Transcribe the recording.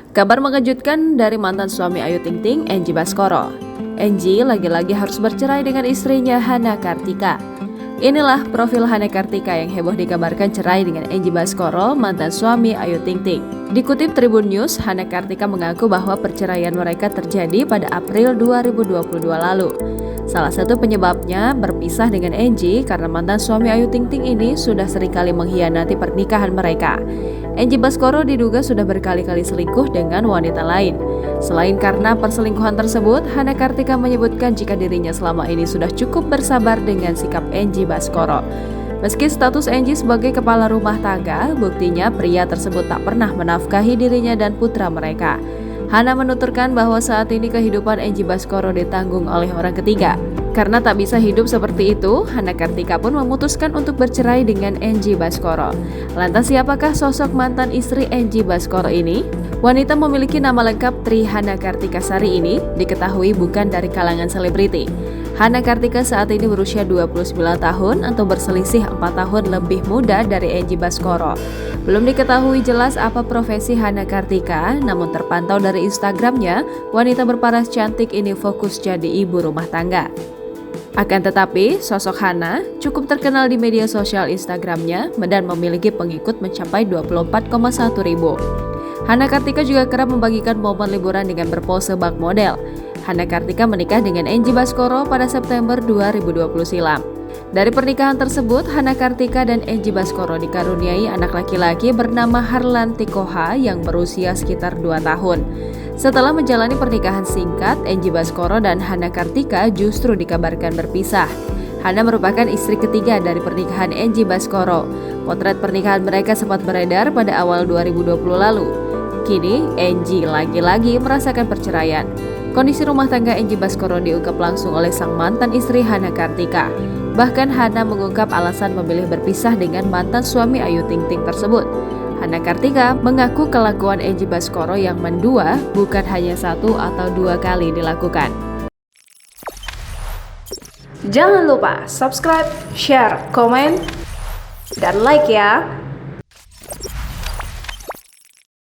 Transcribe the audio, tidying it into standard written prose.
Kabar mengejutkan dari mantan suami Ayu Ting Ting, Engy Baskoro. Engy lagi-lagi harus bercerai dengan istrinya Hana Kartika. Inilah profil Hana Kartika yang heboh dikabarkan cerai dengan Engy Baskoro, mantan suami Ayu Ting Ting. Dikutip Tribun News, Hana Kartika mengaku bahwa perceraian mereka terjadi pada April 2022 lalu. Salah satu penyebabnya berpisah dengan Engy karena mantan suami Ayu Ting Ting ini sudah seringkali mengkhianati pernikahan mereka. Engy Baskoro diduga sudah berkali-kali selingkuh dengan wanita lain. Selain karena perselingkuhan tersebut, Hana Kartika menyebutkan jika dirinya selama ini sudah cukup bersabar dengan sikap Engy Baskoro. Meski status Engy sebagai kepala rumah tangga, buktinya pria tersebut tak pernah menafkahi dirinya dan putra mereka. Hana menuturkan bahwa saat ini kehidupan Engy Baskoro ditanggung oleh orang ketiga. Karena tak bisa hidup seperti itu, Hana Kartika pun memutuskan untuk bercerai dengan Engy Baskoro. Lantas siapakah sosok mantan istri Engy Baskoro ini? Wanita memiliki nama lengkap Tri Hana Kartika Sari ini diketahui bukan dari kalangan selebriti. Hana Kartika saat ini berusia 29 tahun atau berselisih 4 tahun lebih muda dari Engy Baskoro. Belum diketahui jelas apa profesi Hana Kartika, namun terpantau dari Instagramnya, wanita berparas cantik ini fokus jadi ibu rumah tangga. Akan tetapi, sosok Hana cukup terkenal di media sosial Instagramnya dan memiliki pengikut mencapai 24,1 ribu. Hana Kartika juga kerap membagikan momen liburan dengan berpose bak model. Hana Kartika menikah dengan Engy Baskoro pada September 2020 silam. Dari pernikahan tersebut, Hana Kartika dan Engy Baskoro dikaruniai anak laki-laki bernama Harlan Tikoha yang berusia sekitar 2 tahun. Setelah menjalani pernikahan singkat, Engy Baskoro dan Hana Kartika justru dikabarkan berpisah. Hana merupakan istri ketiga dari pernikahan Engy Baskoro. Potret pernikahan mereka sempat beredar pada awal 2020 lalu. Kini, Engy lagi-lagi merasakan perceraian. Kondisi rumah tangga Engy Baskoro diungkap langsung oleh sang mantan istri Hana Kartika. Bahkan Hana mengungkap alasan memilih berpisah dengan mantan suami Ayu Ting Ting tersebut. Hana Kartika mengaku kelakuan Engy Baskoro yang mendua bukan hanya 1 atau 2 kali dilakukan. Jangan lupa subscribe, share, komen, dan like ya!